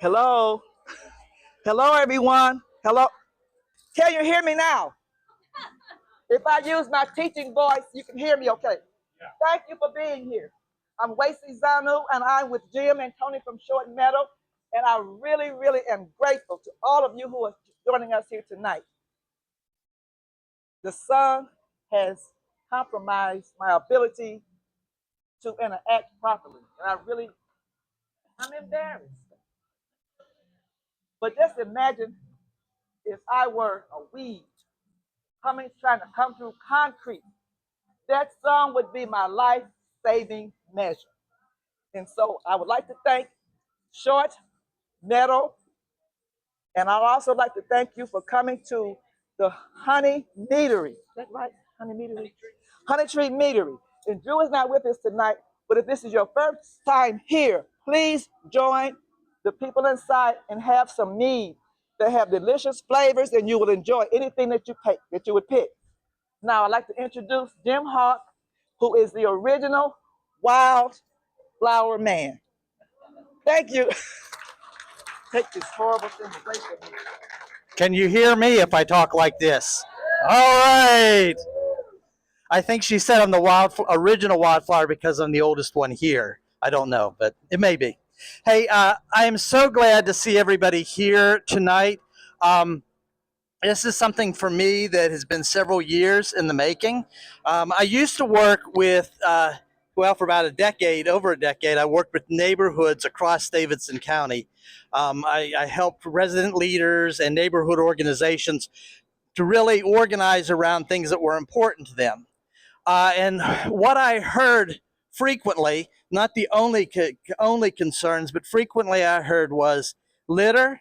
Hello. Hello, everyone. Hello. Can you hear me now? If I use my teaching voice, you can hear me okay. Thank you for being here. I'm Wacy Zanu, and I'm with Jim and Tony from Short Meadow, and I really am grateful to all of you who are joining us here tonight. The sun has compromised my ability to interact properly, and I'm embarrassed. But just imagine if I were a weed trying to come through concrete. That song would be my life-saving measure. And so I would like to thank Short Meadow, and I'd also like to thank you for coming to the Honey Meadery. Is that right? Honey Meadery? Honeytree Meadery. And Drew is not with us tonight, but if this is your first time here, please join the people inside and have some mead. They have delicious flavors, and you will enjoy anything that you would pick. Now I'd like to introduce Jim Hawk, who is the original wildflower man. Thank you. Take this horrible thing away from me. Can you hear me if I talk like this? All right. I think she said I'm the original wildflower because I'm the oldest one here. I don't know, but it may be. Hey, I am so glad to see everybody here tonight. This is something for me that has been several years in the making. I used to work with, for about over a decade, I worked with neighborhoods across Davidson County. I helped resident leaders and neighborhood organizations to really organize around things that were important to them. And what I heard frequently, not the only concerns, but frequently I heard was litter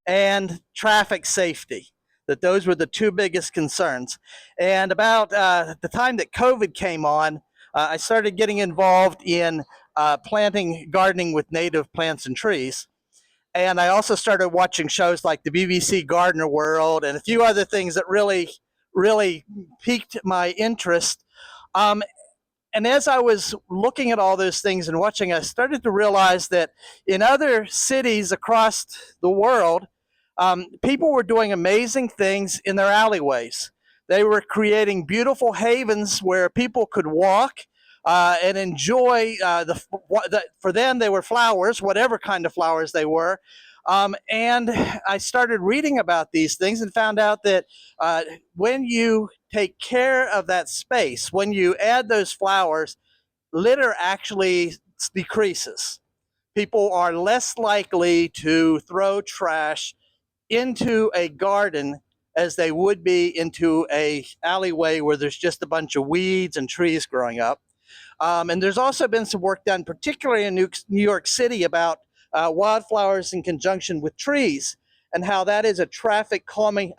and traffic safety, that those were the two biggest concerns. And about the time that COVID came on, I started getting involved in gardening with native plants and trees. And I also started watching shows like the BBC Gardener World and a few other things that really piqued my interest. And as I was looking at all those things and watching, I started to realize that in other cities across the world, people were doing amazing things in their alleyways. They were creating beautiful havens where people could walk and enjoy for them, they were flowers, whatever kind of flowers they were. And I started reading about these things and found out that when you take care of that space, when you add those flowers, litter actually decreases. People are less likely to throw trash into a garden as they would be into a alleyway where there's just a bunch of weeds and trees growing up. And there's also been some work done, particularly in New York City, about wildflowers in conjunction with trees and how that is a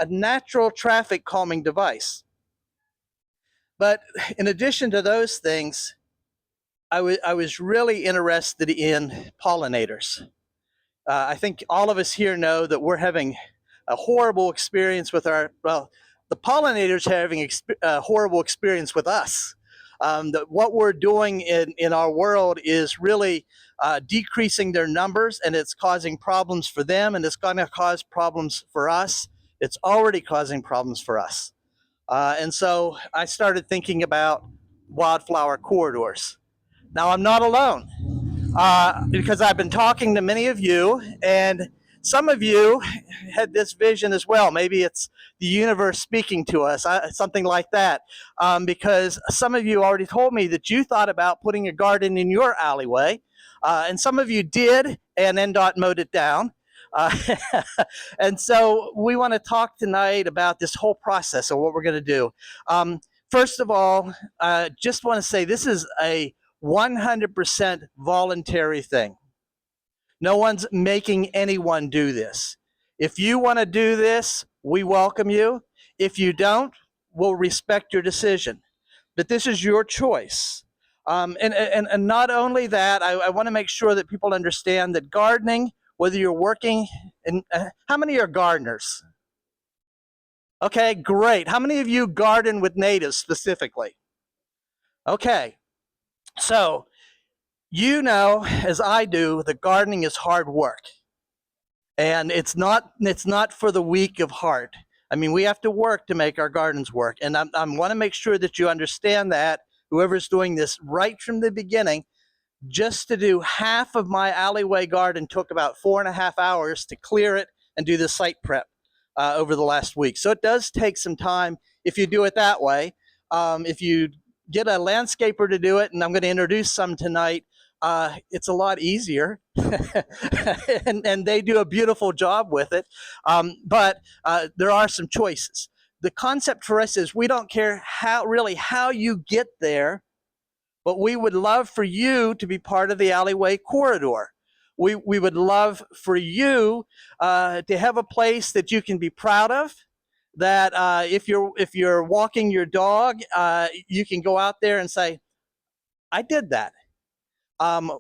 natural traffic calming device. But in addition to those things, I was really interested in pollinators. I think all of us here know that we're having a horrible experience with the pollinators are having a horrible experience with us. That what we're doing in our world is really decreasing their numbers, and it's causing problems for them, and it's going to cause problems for us. It's already causing problems for us. And so I started thinking about wildflower corridors. Now, I'm not alone because I've been talking to many of you, and some of you had this vision as well. Maybe it's the universe speaking to us, something like that, because some of you already told me that you thought about putting a garden in your alleyway, and some of you did, and NDOT mowed it down. And so we want to talk tonight about this whole process of what we're going to do. First of all, just want to say this is a 100% voluntary thing. No one's making anyone do this. If you want to do this, we welcome you. If you don't, we'll respect your decision. But this is your choice. And not only that, I want to make sure that people understand that gardening, whether you're working in, how many are gardeners? Okay, great. How many of you garden with natives specifically? Okay. So, you know, as I do, the gardening is hard work. And it's not for the weak of heart. I mean, we have to work to make our gardens work. And I want to make sure that you understand that, whoever's doing this right from the beginning. Just to do half of my alleyway garden took about 4.5 hours to clear it and do the site prep over the last week. So it does take some time if you do it that way. If you get a landscaper to do it, and I'm going to introduce some tonight, it's a lot easier, and they do a beautiful job with it. But there are some choices. The concept for us is we don't care how you get there, but we would love for you to be part of the alleyway corridor. We would love for you to have a place that you can be proud of. That if you're walking your dog, you can go out there and say, "I did that."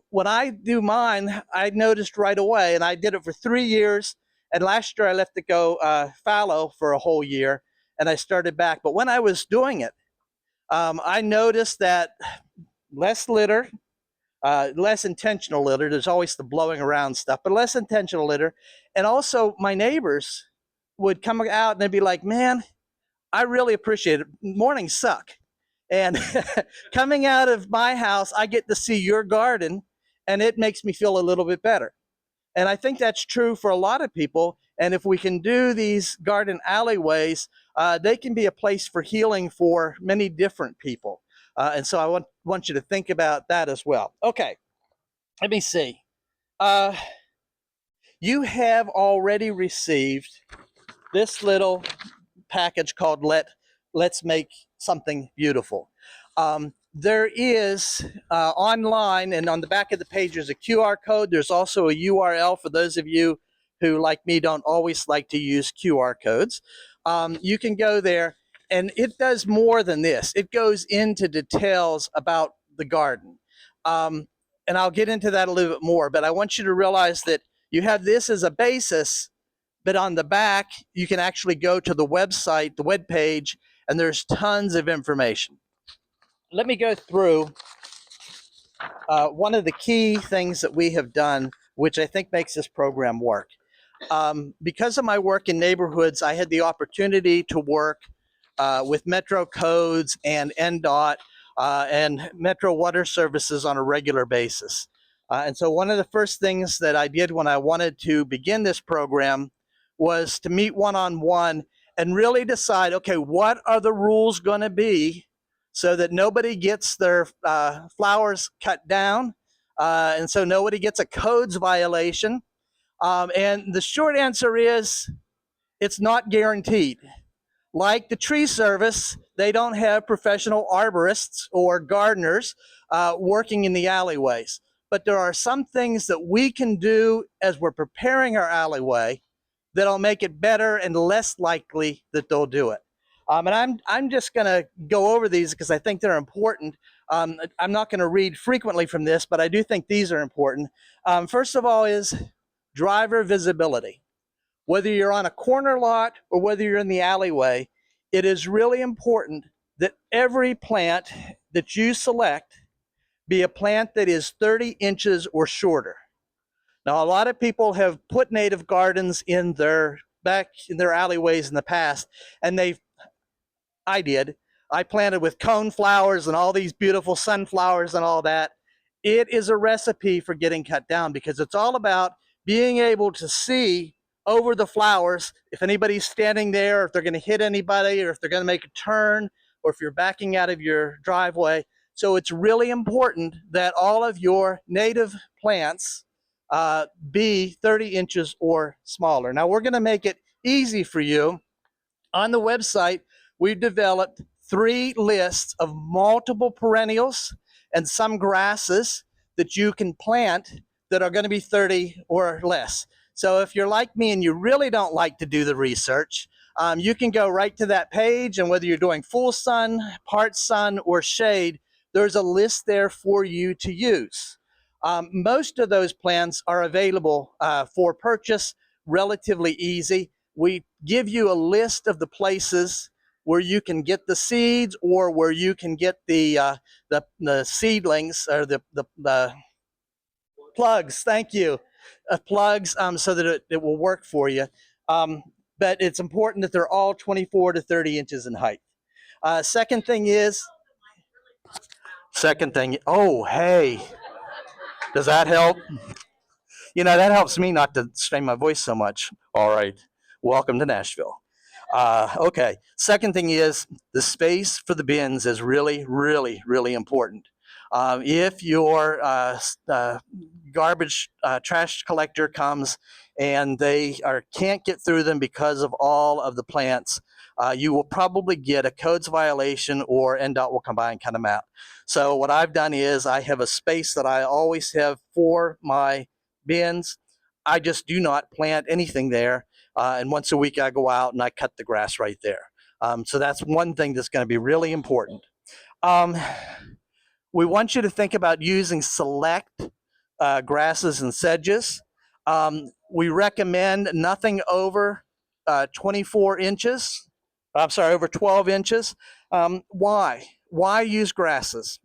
When I do mine, I noticed right away, and I did it for 3 years. And last year I left it go fallow for a whole year, and I started back. But when I was doing it, I noticed that less litter, less intentional litter. There's always the blowing around stuff, but less intentional litter. And also, my neighbors would come out and they'd be like, "Man, I really appreciate it. Mornings suck." And coming out of my house, I get to see your garden, and it makes me feel a little bit better. And I think that's true for a lot of people. And if we can do these garden alleyways, they can be a place for healing for many different people. And so I want you to think about that as well. Okay, let me see. You have already received this little package called Let's Make Something Beautiful. There is online, and on the back of the page there's a QR code. There's also a URL for those of you who, like me, don't always like to use QR codes. You can go there, and it does more than this. It goes into details about the garden. And I'll get into that a little bit more, but I want you to realize that you have this as a basis, but on the back, you can actually go to the website, the web page, and there's tons of information. Let me go through one of the key things that we have done, which I think makes this program work. Because of my work in neighborhoods, I had the opportunity to work with Metro codes and NDOT and Metro water services on a regular basis. And so one of the first things that I did when I wanted to begin this program was to meet one-on-one and really decide, okay, what are the rules going to be so that nobody gets their flowers cut down, and so nobody gets a codes violation. And the short answer is, it's not guaranteed. Like the tree service, they don't have professional arborists or gardeners working in the alleyways. But there are some things that we can do as we're preparing our alleyway that'll make it better and less likely that they'll do it. And I'm just going to go over these because I think they're important. I'm not going to read frequently from this, but I do think these are important. First of all is driver visibility. Whether you're on a corner lot or whether you're in the alleyway, it is really important that every plant that you select be a plant that is 30 inches or shorter. Now, a lot of people have put native gardens in their alleyways in the past, and I planted with cone flowers and all these beautiful sunflowers and all that. It is a recipe for getting cut down because it's all about being able to see over the flowers if anybody's standing there, or if they're going to hit anybody, or if they're going to make a turn, or if you're backing out of your driveway. So it's really important that all of your native plants be 30 inches or smaller. Now, we're going to make it easy for you. On the website, we've developed 3 lists of multiple perennials and some grasses that you can plant that are going to be 30 or less. So if you're like me and you really don't like to do the research, you can go right to that page, and whether you're doing full sun, part sun, or shade, there's a list there for you to use. Most of those plants are available for purchase, relatively easy. We give you a list of the places where you can get the seeds or where you can get the seedlings or the plugs. Thank you, plugs, so that it will work for you. But it's important that they're all 24 to 30 inches in height. Second thing is, oh, hey, does that help? That helps me not to strain my voice so much. All right, welcome to Nashville. Okay, second thing is the space for the bins is really, really, really important. If your garbage trash collector comes and they can't get through them because of all of the plants, you will probably get a codes violation or NDOT will come by and cut them out. So what I've done is I have a space that I always have for my bins. I just do not plant anything there. And once a week I go out and I cut the grass right there. So that's one thing that's going to be really important. We want you to think about using select grasses and sedges. We recommend nothing over 24 inches. I'm sorry, over 12 inches. Why? Why use grasses?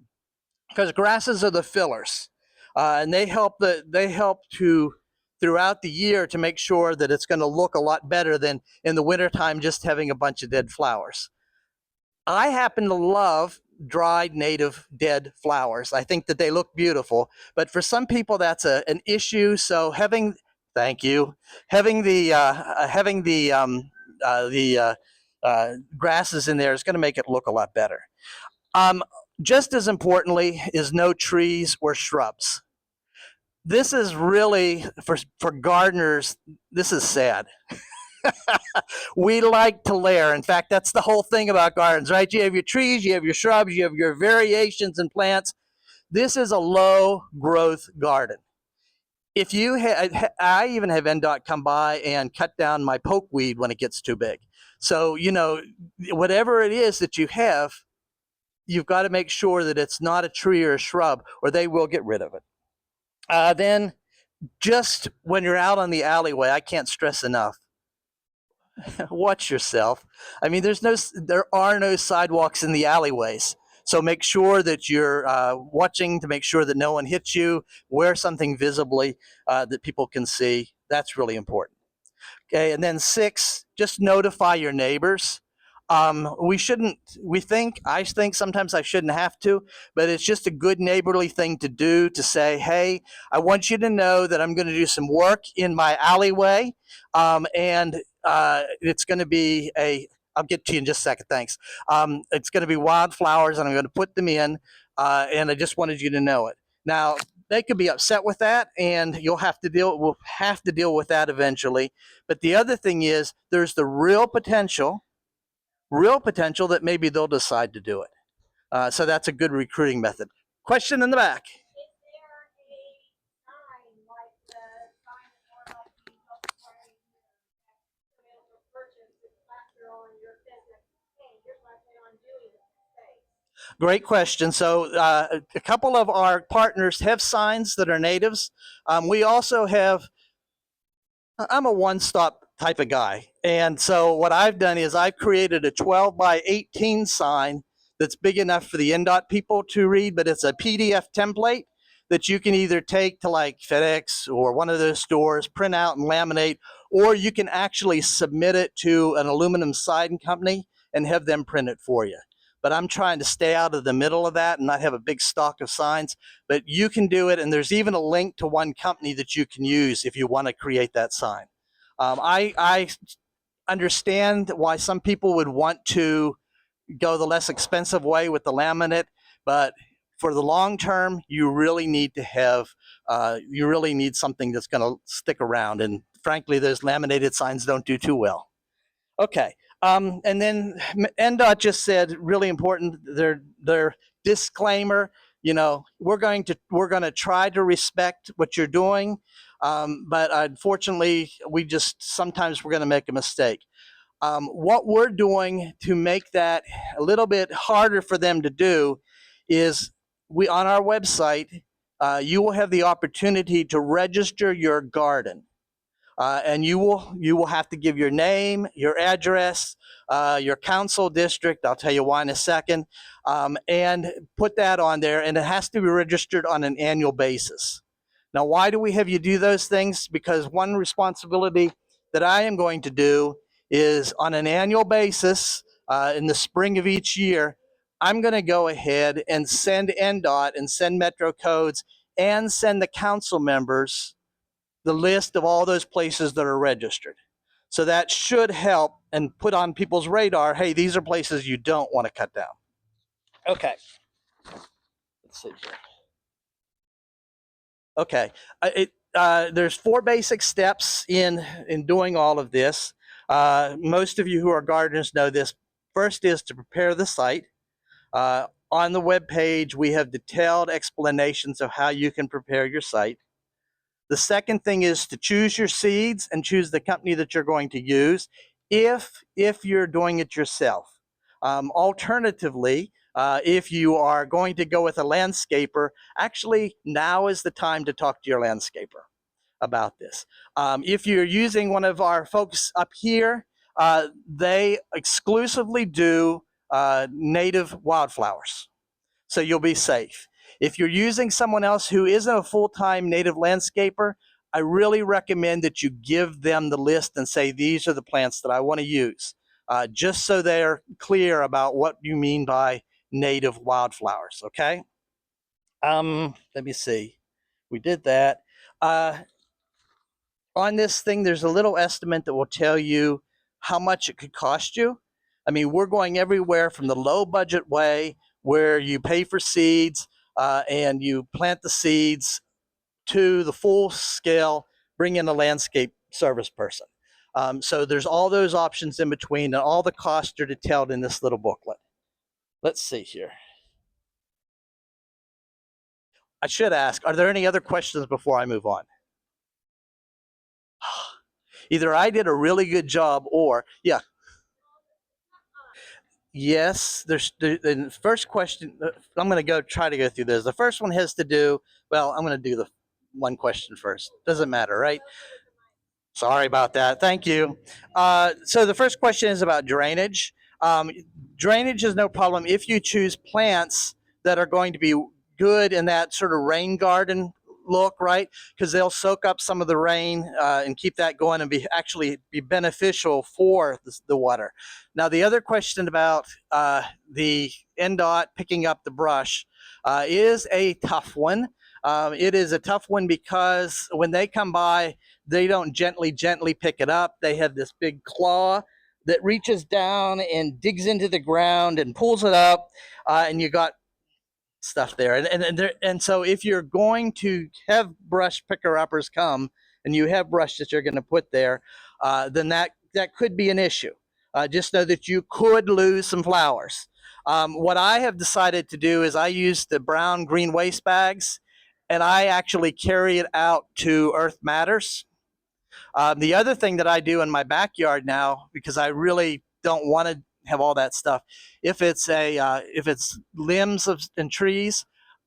Because grasses are the fillers, and they help to throughout the year to make sure that it's going to look a lot better than in the wintertime just having a bunch of dead flowers. I happen to love dried native dead flowers. I think that they look beautiful, but for some people that's an issue. So having the grasses in there is going to make it look a lot better. Just as importantly is no trees or shrubs. This is really, for gardeners, this is sad. We like to layer. In fact, that's the whole thing about gardens, right? You have your trees, you have your shrubs, you have your variations in plants. This is a low growth garden. If you I even have NDOT come by and cut down my pokeweed when it gets too big. So, whatever it is that you have, you've got to make sure that it's not a tree or a shrub, or they will get rid of it. Then, just when you're out on the alleyway, I can't stress enough, watch yourself. I mean, there are no sidewalks in the alleyways. So make sure that you're watching to make sure that no one hits you. Wear something visibly that people can see. That's really important. Okay, and then 6, just notify your neighbors. I think sometimes I shouldn't have to, but it's just a good neighborly thing to do, to say, hey, I want you to know that I'm going to do some work in my alleyway, and it's going to be I'll get to you in just a second, thanks. It's going to be wildflowers, and I'm going to put them in, and I just wanted you to know it. Now, they could be upset with that, and we'll have to deal with that eventually. But the other thing is, there's the real potential that maybe they'll decide to do it. So that's a good recruiting method. Question in the back. Great question. So a couple of our partners have signs that are natives. We also have, I'm a one-stop type of guy. And so what I've done is I've created a 12 by 18 sign that's big enough for the NDOT people to read, but it's a PDF template that you can either take to like FedEx or one of those stores, print out and laminate, or you can actually submit it to an aluminum siding company and have them print it for you. But I'm trying to stay out of the middle of that and not have a big stock of signs, but you can do it. And there's even a link to one company that you can use if you want to create that sign. I understand why some people would want to go the less expensive way with the laminate, but for the long term, you really need to have, you really need something that's going to stick around. And frankly, those laminated signs don't do too well. Okay. And then NDOT just said, really important, their disclaimer, we're going to try to respect what you're doing, but unfortunately, sometimes we're going to make a mistake. What we're doing to make that a little bit harder for them to do is on our website, you will have the opportunity to register your garden. And you will have to give your name, your address, your council district. I'll tell you why in a second, and put that on there. And it has to be registered on an annual basis. Now, why do we have you do those things? Because one responsibility that I am going to do is on an annual basis in the spring of each year, I'm going to go ahead and send NDOT and send Metro Codes and send the council members the list of all those places that are registered. So that should help and put on people's radar, hey, these are places you don't want to cut down. Okay. Let's see here. Okay. There's 4 basic steps in doing all of this. Most of you who are gardeners know this. First is to prepare the site. On the web page, we have detailed explanations of how you can prepare your site. The second thing is to choose your seeds and choose the company that you're going to use if you're doing it yourself. Alternatively, if you are going to go with a landscaper, actually now is the time to talk to your landscaper about this. If you're using one of our folks up here, they exclusively do native wildflowers, so you'll be safe. If you're using someone else who isn't a full-time native landscaper, I really recommend that you give them the list and say, these are the plants that I want to use, just so they're clear about what you mean by native wildflowers, okay? Let me see. We did that. On this thing, there's a little estimate that will tell you how much it could cost you. I mean, we're going everywhere from the low budget way where you pay for seeds and you plant the seeds to the full scale, bring in a landscape service person. So there's all those options in between, and all the costs are detailed in this little booklet. Let's see here. I should ask, are there any other questions before I move on? Either I did a really good job or, yeah. Yes, the first question, I'm going to try to go through this. The first one has to do, well, I'm going to do the one question first. Doesn't matter, right? Sorry about that. Thank you. So the first question is about drainage. Drainage is no problem if you choose plants that are going to be good in that sort of rain garden look, right? Because they'll soak up some of the rain and keep that going and actually be beneficial for the water. Now, the other question about the NDOT picking up the brush is a tough one. It is a tough one because when they come by, they don't gently pick it up. They have this big claw that reaches down and digs into the ground and pulls it up, and you got stuff there. And so if you're going to have brush picker-uppers come and you have brush that you're going to put there, then that could be an issue. Just know that you could lose some flowers. What I have decided to do is I use the brown green waste bags, and I actually carry it out to Earth Matters. The other thing that I do in my backyard now, because I really don't want to have all that stuff, if it's limbs and trees,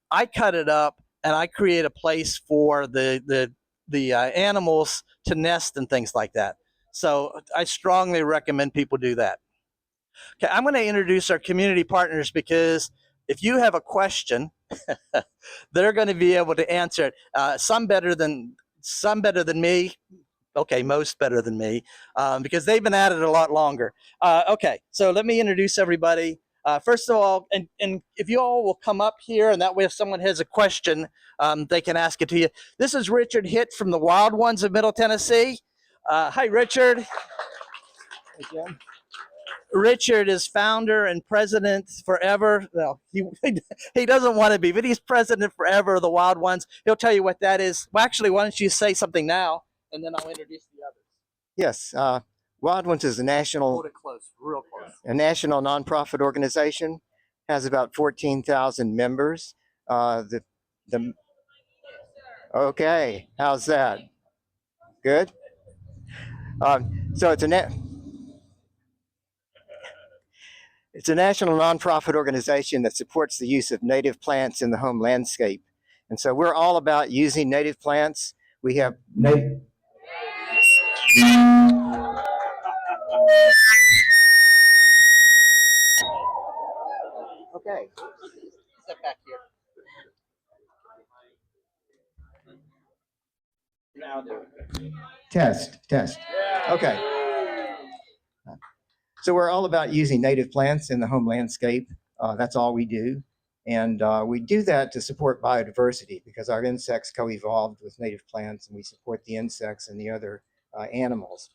I cut it up and I create a place for the animals to nest and things like that. So I strongly recommend people do that. Okay, I'm going to introduce our community partners because if you have a question, they're going to be able to answer it. Some better than me. Okay, most better than me, because they've been at it a lot longer. Okay, so let me introduce everybody. First of all, and if you all will come up here, and that way if someone has a question, they can ask it to you. This is Richard Hitt from the Wild Ones of Middle Tennessee. Hi, Richard. Again. Richard is founder and president forever. Well, he doesn't want to be, but he's president forever of the Wild Ones. He'll tell you what that is. Well, actually, why don't you say something now, and then I'll introduce the others. Yes, Wild Ones is a national, Hold it close, real close. a national nonprofit organization. Has about 14,000 members. Okay, how's that? Good. So it's a national nonprofit organization that supports the use of native plants in the home landscape. And so we're all about using native plants. We have native. Okay. Step back here. Now do it. Test. Okay. So we're all about using native plants in the home landscape. That's all we do. And we do that to support biodiversity because our insects co-evolved with native plants and we support the insects and the other animals.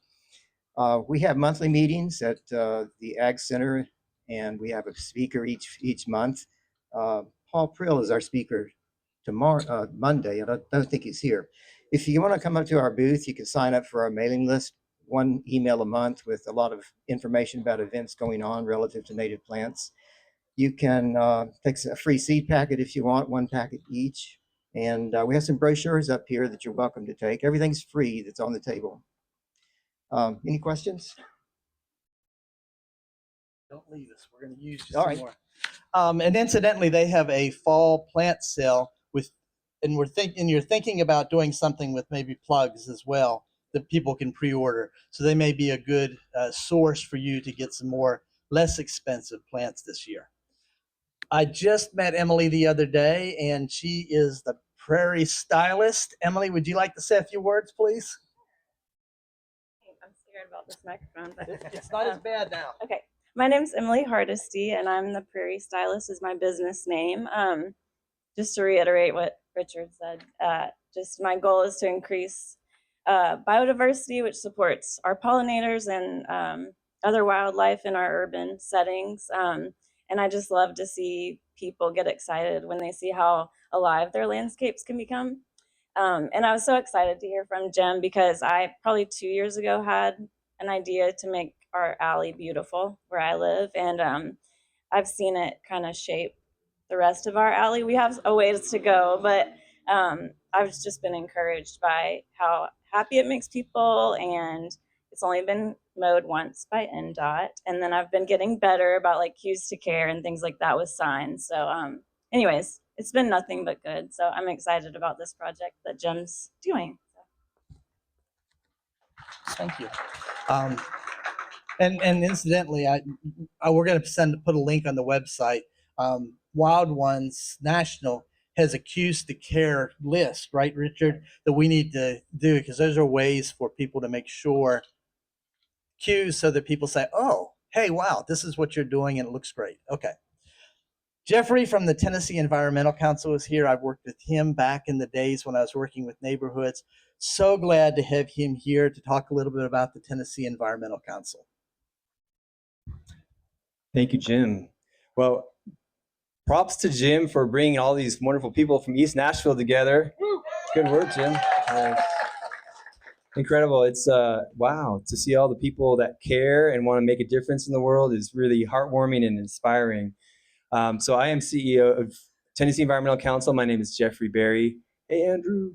We have monthly meetings at the Ag Center and we have a speaker each month. Paul Prill is our speaker tomorrow, Monday. I don't think he's here. If you want to come up to our booth, you can sign up for our mailing list, one email a month with a lot of information about events going on relative to native plants. You can take a free seed packet if you want, one packet each. And we have some brochures up here that you're welcome to take. Everything's free that's on the table. Any questions? Don't leave us. We're going to use just All some right. more. And incidentally, they have a fall plant sale with, and you're thinking about doing something with maybe plugs as well that people can pre-order. So they may be a good source for you to get some more less expensive plants this year. I just met Emily the other day, and she is the Prairie Stylist. Emily, would you like to say a few words, please? I'm scared about this microphone, but It's not as bad now. okay. My name's Emily Hardesty, and I'm the Prairie Stylist is my business name. Just to reiterate what Richard said, just my goal is to increase biodiversity, which supports our pollinators and other wildlife in our urban settings. And I just love to see people get excited when they see how alive their landscapes can become. And I was so excited to hear from Jim because I probably 2 years ago had an idea to make our alley beautiful where I live. And I've seen it kind of shape the rest of our alley. We have a ways to go, but I've just been encouraged by how happy it makes people. And it's only been mowed once by NDOT. And then I've been getting better about like cues to care and things like that with signs. So anyways, it's been nothing but good. So I'm excited about this project that Jim's doing. Thank you. And incidentally, we're going to put a link on the website. Wild Ones National has a cues to care list, right, Richard, that we need to do because those are ways for people to make sure cues so that people say, oh, hey, wow, this is what you're doing and it looks great. Okay. Jeffrey from the Tennessee Environmental Council is here. I've worked with him back in the days when I was working with neighborhoods. So glad to have him here to talk a little bit about the Tennessee Environmental Council. Thank you, Jim. Well, props to Jim for bringing all these wonderful people from East Nashville together. Good work, Jim. Incredible. It's wow, to see all the people that care and want to make a difference in the world is really heartwarming and inspiring. So I am CEO of Tennessee Environmental Council. My name is Jeffrey Berry. Hey, Andrew.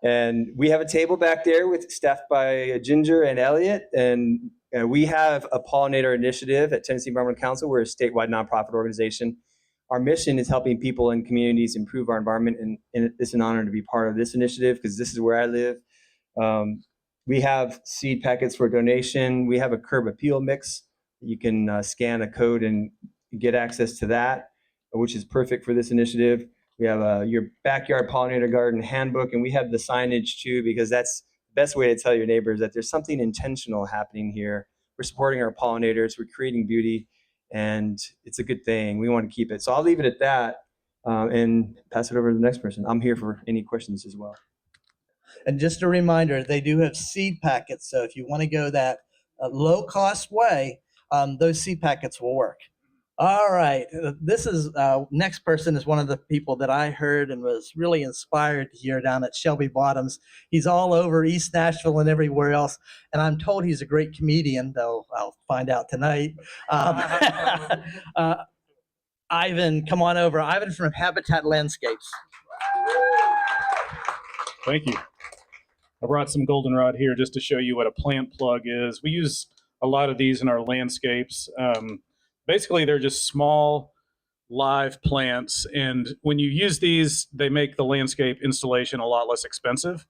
And we have a table back there with staffed by Ginger and Elliot. And we have a pollinator initiative at Tennessee Environmental Council. We're a statewide nonprofit organization. Our mission is helping people and communities improve our environment. And it's an honor to be part of this initiative because this is where I live. We have seed packets for donation. We have a curb appeal mix. You can scan a code and get access to that, which is perfect for this initiative. We have your backyard pollinator garden handbook, and we have the signage too, because that's the best way to tell your neighbors that there's something intentional happening here. We're supporting our pollinators, we're creating beauty, and it's a good thing. We want to keep it. So I'll leave it at that and pass it over to the next person. I'm here for any questions as well. And just a reminder, they do have seed packets. So if you want to go that low-cost way, those seed packets will work. All right. This is next person is one of the people that I heard and was really inspired to hear down at Shelby Bottoms. He's all over East Nashville and everywhere else. And I'm told he's a great comedian, though I'll find out tonight. Ivan, come on over. Ivan from Habitat Landscapes. Thank you. I brought some goldenrod here just to show you what a plant plug is. We use a lot of these in our landscapes. Basically, they're just small live plants. And when you use these, they make the landscape installation a lot less expensive.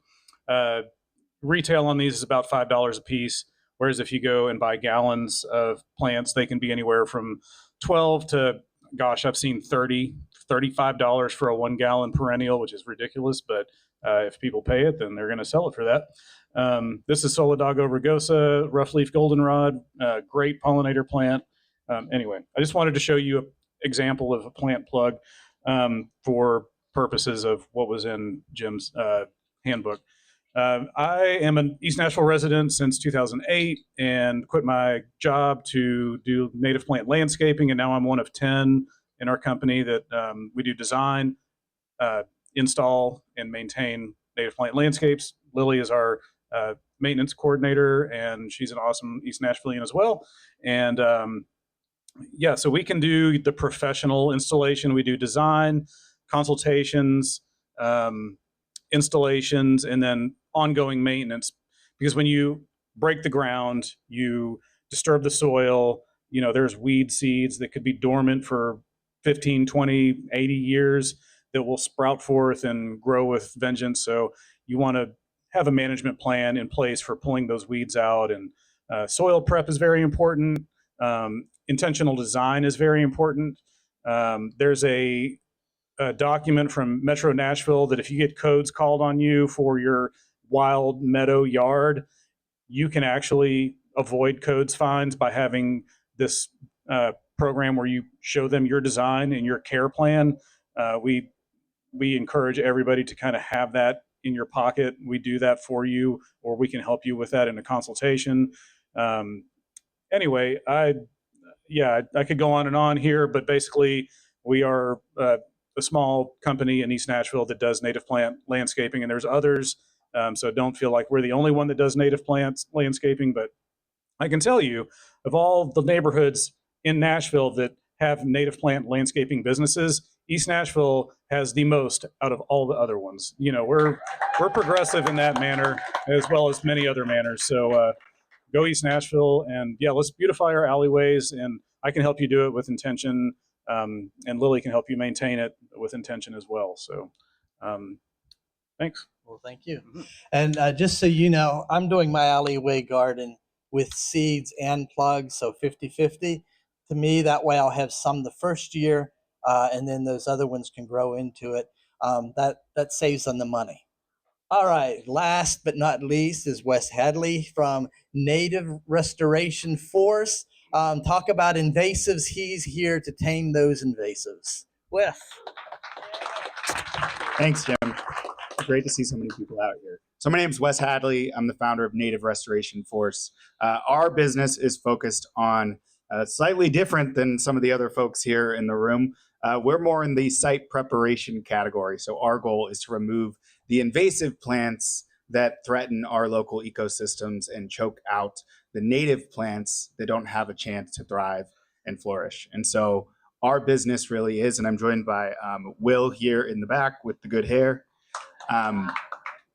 retail on these is about $5 a piece. Whereas if you go and buy gallons of plants, they can be anywhere from 12 to, gosh, I've seen $35 for a 1 gallon perennial, which is ridiculous. But if people pay it, then they're going to sell it for that. This is Solidago rugosa, rough leaf goldenrod, great pollinator plant. Anyway, I just wanted to show you an example of a plant plug for purposes of what was in Jim's handbook. I am an East Nashville resident since 2008 and quit my job to do native plant landscaping. And now I'm one of 10 in our company that we do design, install, and maintain native plant landscapes. Lily is our maintenance coordinator, and she's an awesome East Nashvilleian as well. And yeah, so we can do the professional installation. We do design, consultations, installations, and then ongoing maintenance. Because when you break the ground, you disturb the soil, there's weed seeds that could be dormant for 15, 20, 80 years that will sprout forth and grow with vengeance. So you want to have a management plan in place for pulling those weeds out. And soil prep is very important. Intentional design is very important. There's a document from Metro Nashville that if you get codes called on you for your wild meadow yard, you can actually avoid codes fines by having this program where you show them your design and your care plan. We encourage everybody to kind of have that in your pocket. We do that for you, or we can help you with that in a consultation. Anyway, I could go on and on here, but basically we are a small company in East Nashville that does native plant landscaping, and there's others. So don't feel like we're the only one that does native plants landscaping, but I can tell you of all the neighborhoods in Nashville that have native plant landscaping businesses, East Nashville has the most out of all the other ones. We're progressive in that manner as well as many other manners. So go East Nashville, and yeah, let's beautify our alleyways, and I can help you do it with intention, and Lily can help you maintain it with intention as well. So thanks. Well, thank you. And just so you know, I'm doing my alleyway garden with seeds and plugs, so 50-50. To me, that way I'll have some the first year, and then those other ones can grow into it. That saves on the money. All right, last but not least is Wes Hadley from Native Restoration Force. Talk about invasives. He's here to tame those invasives. Wes. Thanks, Jim. Great to see so many people out here. So my name is Wes Hadley. I'm the founder of Native Restoration Force. Our business is focused on slightly different than some of the other folks here in the room. We're more in the site preparation category. So our goal is to remove the invasive plants that threaten our local ecosystems and choke out the native plants that don't have a chance to thrive and flourish. And so our business really is, and I'm joined by Will here in the back with the good hair.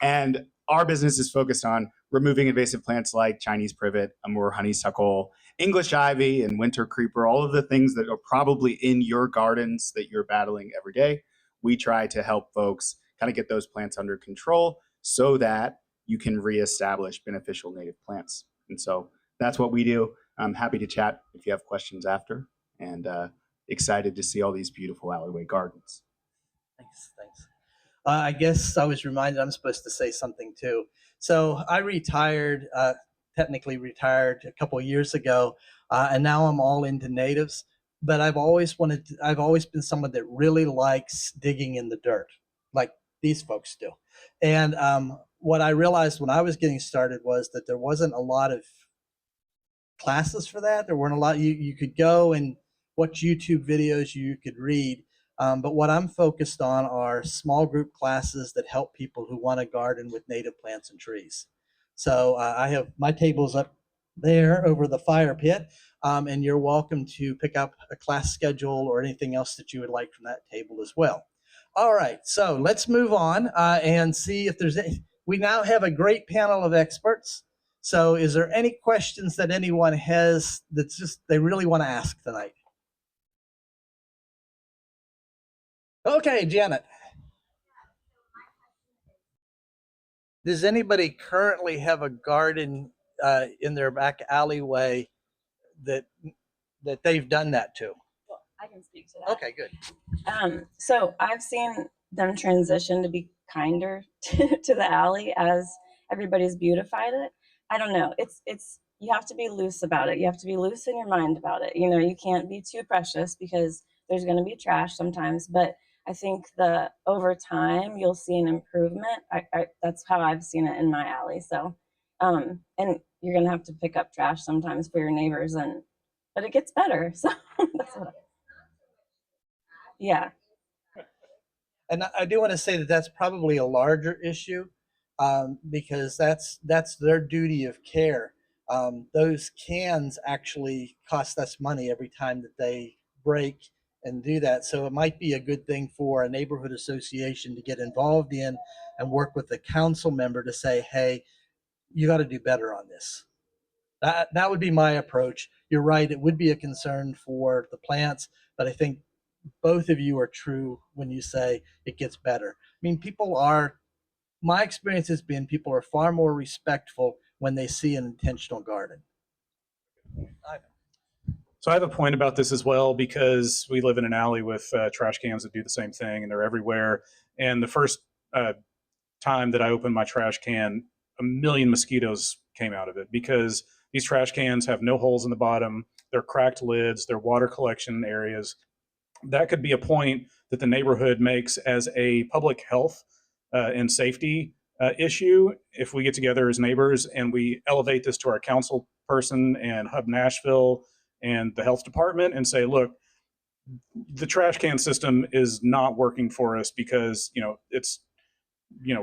And our business is focused on removing invasive plants like Chinese privet, Amur honeysuckle, English ivy, and winter creeper, all of the things that are probably in your gardens that you're battling every day. We try to help folks kind of get those plants under control so that you can reestablish beneficial native plants. And so that's what we do. I'm happy to chat if you have questions after, and excited to see all these beautiful alleyway gardens. Thanks. I guess I was reminded I'm supposed to say something too. So I retired, technically retired a couple of years ago, and now I'm all into natives. But I've always been someone that really likes digging in the dirt, like these folks do. And what I realized when I was getting started was that there wasn't a lot of classes for that. There weren't a lot. You could go and watch YouTube videos, you could read. But what I'm focused on are small group classes that help people who want to garden with native plants and trees. So I have my tables up there over the fire pit, and you're welcome to pick up a class schedule or anything else that you would like from that table as well. All right, so let's move on and see if there's any. We now have a great panel of experts. So is there any questions that anyone has that's just they really want to ask tonight? Okay, Janet. Does anybody currently have a garden in their back alleyway that they've done that to? Well, I can speak to that. Okay, good. So I've seen them transition to be kinder to the alley as everybody's beautified it. I don't know. It's you have to be loose about it. You have to be loose in your mind about it. You can't be too precious because there's going to be trash sometimes. But I think the over time you'll see an improvement. That's how I've seen it in my alley. So, and you're going to have to pick up trash sometimes for your neighbors, but it gets better. So that's what. Yeah. And I do want to say that that's probably a larger issue because that's their duty of care. Those cans actually cost us money every time that they break and do that. So it might be a good thing for a neighborhood association to get involved in and work with the council member to say, hey, you got to do better on this. That would be my approach. You're right. It would be a concern for the plants, but I think both of you are true when you say it gets better. I mean, my experience has been people are far more respectful when they see an intentional garden. So I have a point about this as well because we live in an alley with trash cans that do the same thing and they're everywhere. And the first time that I opened my trash can, a million mosquitoes came out of it because these trash cans have no holes in the bottom. They're cracked lids. They're water collection areas. That could be a point that the neighborhood makes as a public health and safety issue if we get together as neighbors and we elevate this to our council person and Hub Nashville and the health department and say, look, the trash can system is not working for us because,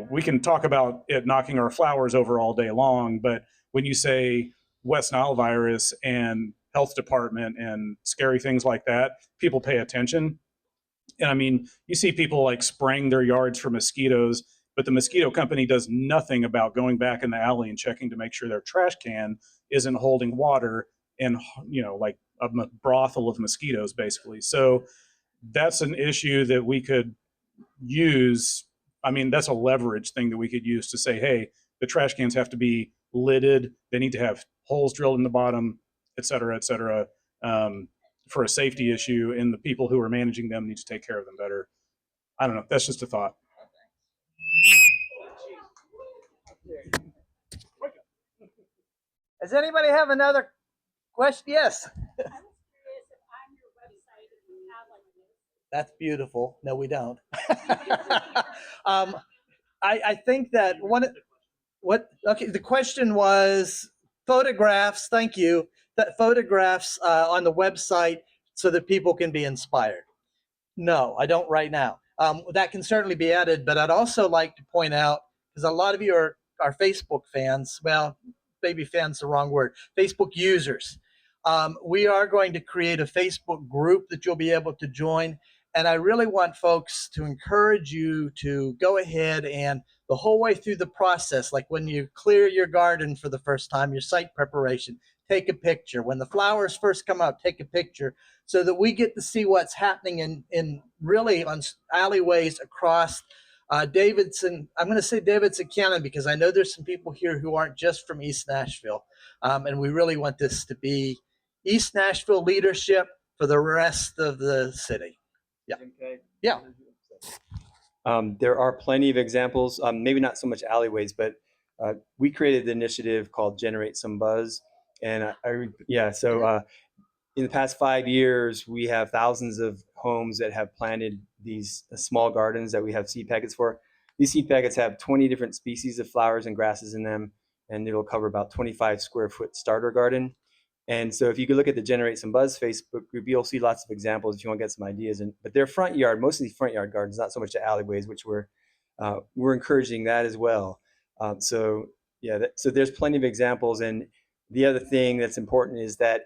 we can talk about it knocking our flowers over all day long, but when you say West Nile virus and health department and scary things like that, people pay attention. And I mean, you see people like spraying their yards for mosquitoes, but the mosquito company does nothing about going back in the alley and checking to make sure their trash can isn't holding water and, like a brothel of mosquitoes, basically. So that's an issue that we could use. I mean, that's a leverage thing that we could use to say, hey, the trash cans have to be lidded. They need to have holes drilled in the bottom, et cetera, for a safety issue. And the people who are managing them need to take care of them better. I don't know. That's just a thought. Does anybody have another question? Yes. That's beautiful. No, we don't. I think that the question was photographs. Thank you. That photographs on the website so that people can be inspired. No, I don't right now. That can certainly be added, but I'd also like to point out, because a lot of you are Facebook fans. Well, maybe fans the wrong word. Facebook users. We are going to create a Facebook group that you'll be able to join. And I really want folks to encourage you to go ahead and the whole way through the process, like when you clear your garden for the first time, your site preparation, take a picture. When the flowers first come out, take a picture so that we get to see what's happening in really on alleyways across Davidson. I'm going to say Davidson County because I know there's some people here who aren't just from East Nashville. And we really want this to be East Nashville leadership for the rest of the city. Yeah. Yeah. There are plenty of examples, maybe not so much alleyways, but we created the initiative called Generate Some Buzz. And in the past 5 years, we have thousands of homes that have planted these small gardens that we have seed packets for. These seed packets have 20 different species of flowers and grasses in them, and it'll cover about 25 square foot starter garden. And so if you could look at the Generate Some Buzz Facebook group, you'll see lots of examples if you want to get some ideas. But they're front yard, mostly front yard gardens, not so much the alleyways, which we're encouraging that as well. So there's plenty of examples. And the other thing that's important is that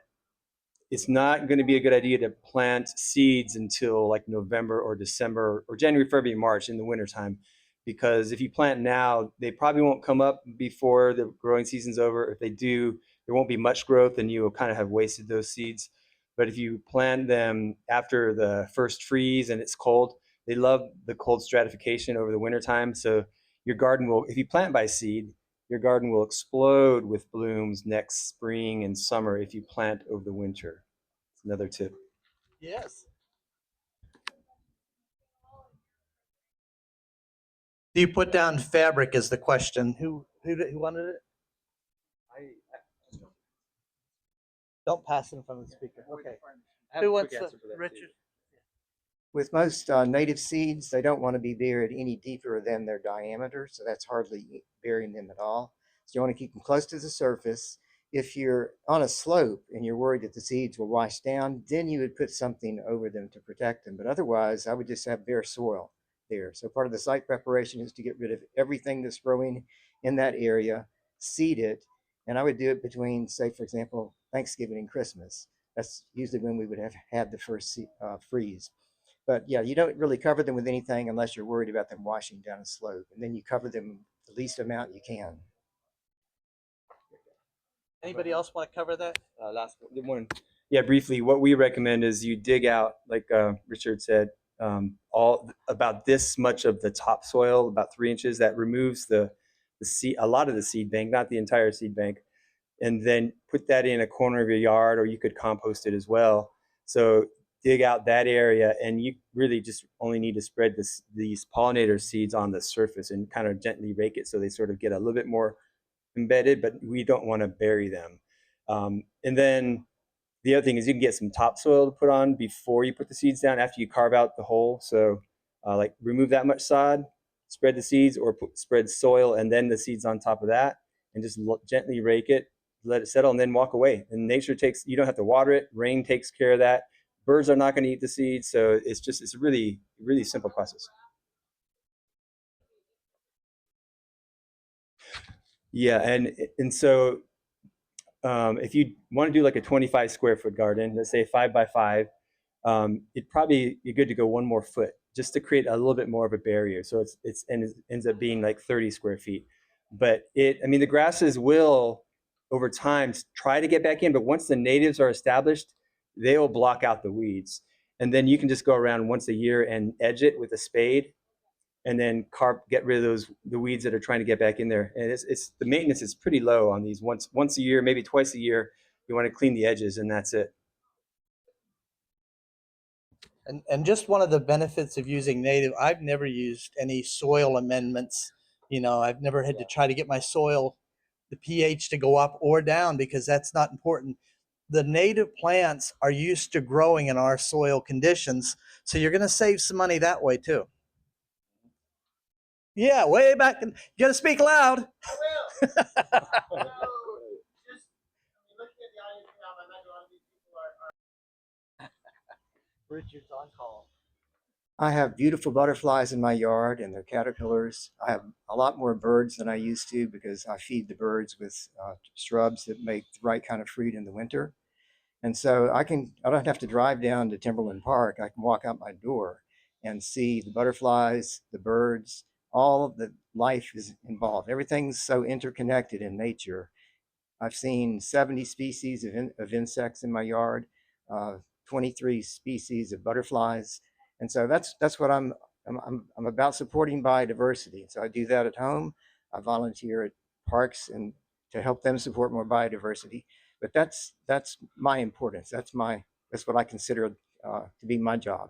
it's not going to be a good idea to plant seeds until like November or December or January, February, March in the wintertime. Because if you plant now, they probably won't come up before the growing season's over. If they do, there won't be much growth and you will kind of have wasted those seeds. But if you plant them after the first freeze and it's cold, they love the cold stratification over the wintertime. So your garden will, if you plant by seed, your garden will explode with blooms next spring and summer if you plant over the winter. It's another tip. Yes. Do you put down fabric is the question. Who wanted it? Don't pass it in front of the speaker. Okay. Who wants it? Richard? With most native seeds, they don't want to be buried any deeper than their diameter, so that's hardly burying them at all. So you want to keep them close to the surface. If you're on a slope and you're worried that the seeds will wash down, then you would put something over them to protect them. But otherwise, I would just have bare soil there. So part of the site preparation is to get rid of everything that's growing in that area, seed it, and I would do it between, say, for example, Thanksgiving and Christmas. That's usually when we would have had the first freeze. But yeah, you don't really cover them with anything unless you're worried about them washing down a slope. And then you cover them the least amount you can. Anybody else want to cover that? Last one. Yeah, briefly, what we recommend is you dig out, like Richard said, all about this much of the topsoil, about 3 inches. That removes the seed, a lot of the seed bank, not the entire seed bank, and then put that in a corner of your yard, or you could compost it as well. So dig out that area, and you really just only need to spread these pollinator seeds on the surface and kind of gently rake it so they sort of get a little bit more embedded, but we don't want to bury them. And then the other thing is you can get some topsoil to put on before you put the seeds down after you carve out the hole. So like remove that much sod, spread the seeds, or spread soil and then the seeds on top of that, and just gently rake it, let it settle, and then walk away. And nature takes, you don't have to water it. Rain takes care of that. Birds are not going to eat the seeds. So it's a really, really simple process. Yeah, and so if you want to do like a 25 square foot garden, let's say 5 by 5, it'd probably be good to go 1 more foot just to create a little bit more of a barrier. So it ends up being like 30 square feet. But I mean, the grasses will over time try to get back in, but once the natives are established, they will block out the weeds. And then you can just go around once a year and edge it with a spade, and then get rid of the weeds that are trying to get back in there. And it's the maintenance is pretty low on these. Once a year, maybe twice a year, you want to clean the edges, and that's it. And just one of the benefits of using native, I've never used any soil amendments. I've never had to try to get my soil, the pH to go up or down, because that's not important. The native plants are used to growing in our soil conditions, so you're going to save some money that way too. Yeah, way back. You got to speak loud. Richard's on call. I have beautiful butterflies in my yard and their caterpillars. I have a lot more birds than I used to because I feed the birds with shrubs that make the right kind of fruit in the winter. And so I don't have to drive down to Timberland Park. I can walk out my door and see the butterflies, the birds, all of the life is involved. Everything's so interconnected in nature. I've seen 70 species of insects in my yard, 23 species of butterflies. And so that's what I'm about, supporting biodiversity. So I do that at home. I volunteer at parks and to help them support more biodiversity. But that's my importance. That's what I consider to be my job.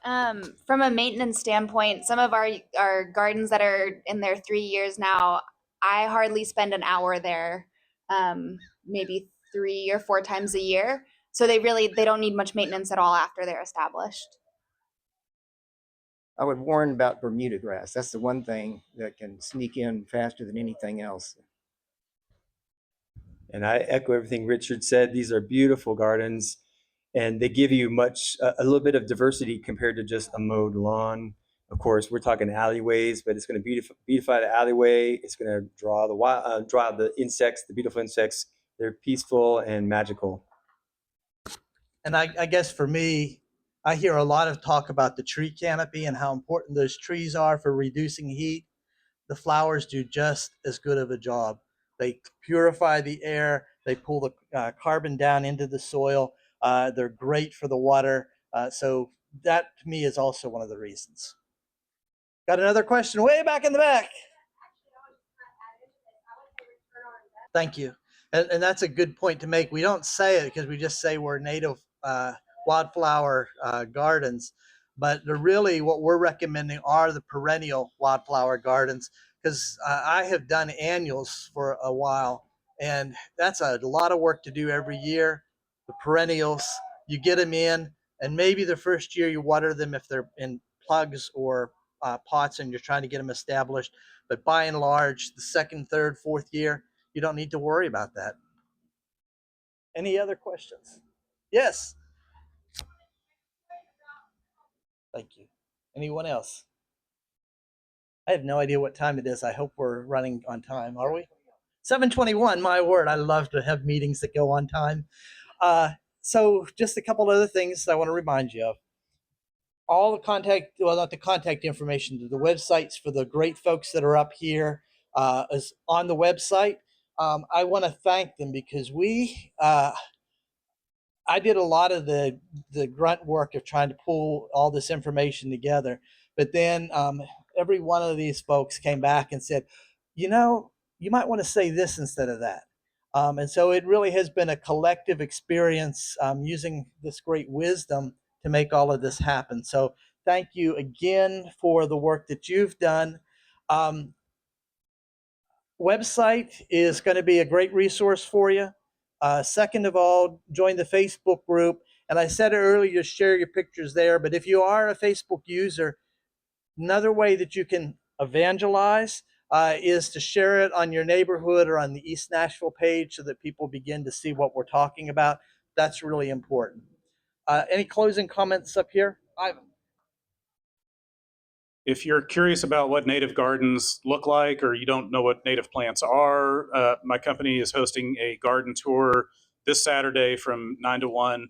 From a maintenance standpoint, some of our gardens that are in their 3 years now, I hardly spend an hour there, maybe 3 or 4 times a year. So they don't need much maintenance at all after they're established. I would warn about Bermuda grass. That's the one thing that can sneak in faster than anything else. And I echo everything Richard said. These are beautiful gardens, and they give you a little bit of diversity compared to just a mowed lawn. Of course, we're talking alleyways, but it's going to beautify the alleyway. It's going to draw the insects, the beautiful insects. They're peaceful and magical. And I guess for me, I hear a lot of talk about the tree canopy and how important those trees are for reducing heat. The flowers do just as good of a job. They purify the air. They pull the carbon down into the soil. They're great for the water. So that to me is also one of the reasons. Got another question way back in the back. Thank you. And that's a good point to make. We don't say it because we just say we're native wildflower gardens, but really what we're recommending are the perennial wildflower gardens, because I have done annuals for a while, and that's a lot of work to do every year. The perennials, you get them in, and maybe the first year you water them if they're in plugs or pots and you're trying to get them established. But by and large, the second, third, fourth year, you don't need to worry about that. Any other questions? Yes. Thank you. Anyone else? I have no idea what time it is. I hope we're running on time. Are we? 7:21, my word. I love to have meetings that go on time. So just a couple other things I want to remind you of. All the contact, well, not the contact information, the websites for the great folks that are up here is on the website. I want to thank them because I did a lot of the grunt work of trying to pull all this information together. But then every one of these folks came back and said, you know, you might want to say this instead of that. And so it really has been a collective experience using this great wisdom to make all of this happen. So thank you again for the work that you've done. Website is going to be a great resource for you. Second of all, join the Facebook group. And I said earlier, share your pictures there. But if you are a Facebook user, another way that you can evangelize is to share it on your neighborhood or on the East Nashville page so that people begin to see what we're talking about. That's really important. Any closing comments up here? If you're curious about what native gardens look like, or you don't know what native plants are, my company is hosting a garden tour this Saturday from 9 to 1.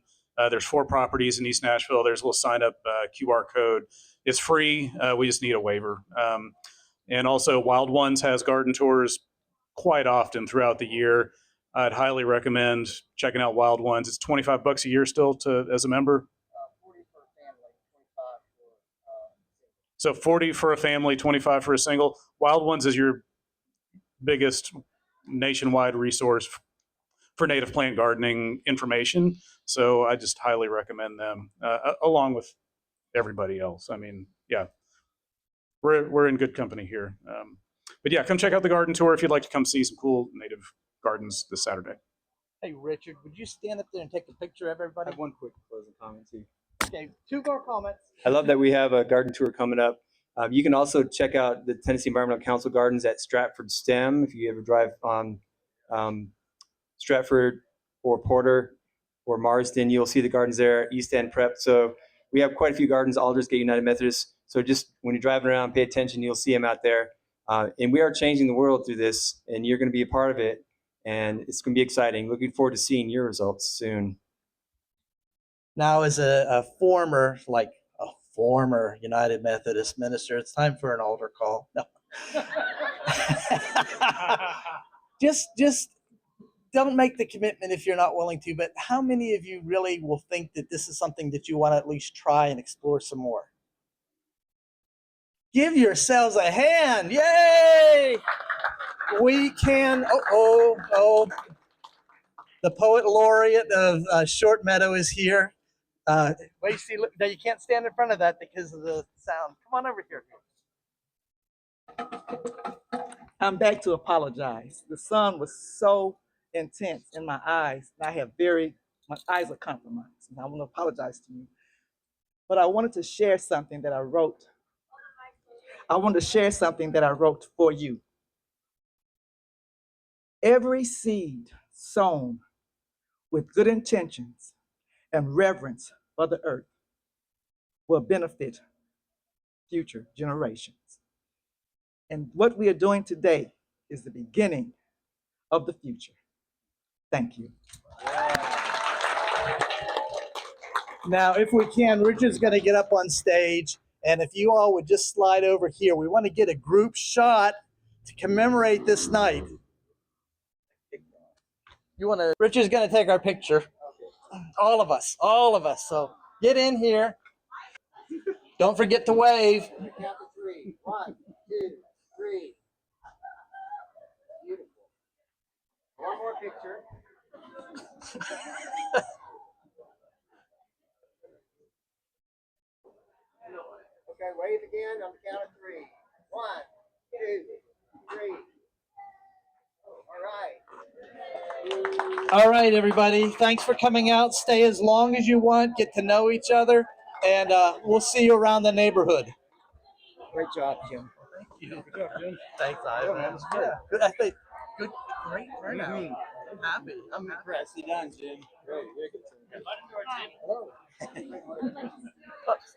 There's 4 properties in East Nashville. There's a little sign up QR code. It's free. We just need a waiver. And also Wild Ones has garden tours quite often throughout the year. I'd highly recommend checking out Wild Ones. It's $25 a year still as a member. 40 for a family, 25 for So 40 for a family, 25 for a single. Wild Ones is your biggest nationwide resource for native plant gardening information. So I just highly recommend them, along with everybody else. I mean, yeah, we're in good company here. But yeah, come check out the garden tour if you'd like to come see some cool native gardens this Saturday. Hey, Richard, would you stand up there and take a picture of everybody? I have one quick closing comment too. Okay, 2 more comments. I love that we have a garden tour coming up. You can also check out the Tennessee Environmental Council gardens at Stratford STEM if you ever drive on Stratford or Porter or Marsden. You'll see the gardens there, East End Prep. So we have quite a few gardens, Aldersgate United Methodist. So just when you're driving around, pay attention, you'll see them out there. And we are changing the world through this, and you're going to be a part of it. And it's going to be exciting. Looking forward to seeing your results soon. Now, as a former United Methodist minister, it's time for an altar call. No. just don't make the commitment if you're not willing to, but how many of you really will think that this is something that you want to at least try and explore some more? Give yourselves a hand. Yay! We can, the poet laureate of Short Meadow is here. Wait, see, look, now you can't stand in front of that because of the sound. Come on over here. I'm back to apologize. The sun was so intense in my eyes, and my eyes are compromised, and I want to apologize to you. But I wanted to share something that I wrote. I wanted to share something that I wrote for you. Every seed sown with good intentions and reverence for the earth will benefit future generations. And what we are doing today is the beginning of the future. Thank you. Now, if we can, Richard's going to get up on stage. And if you all would just slide over here, we want to get a group shot to commemorate this night. Richard's going to take our picture. All of us. So get in here. Don't forget to wave. On the count of three. 1, 2, 3. Beautiful. One more picture. Okay, wave again on the count of 3. 1, 2, 3. All right. All right, everybody. Thanks for coming out. Stay as long as you want. Get to know each other, and we'll see you around the neighborhood. Great job, Jim. Thank you. Good job, Jim. Thanks, Ivan. Yeah, good. I think good, great turnout. I'm happy. I'm impressed. Nicely done, Jim. Great, very good. Hello. Oops.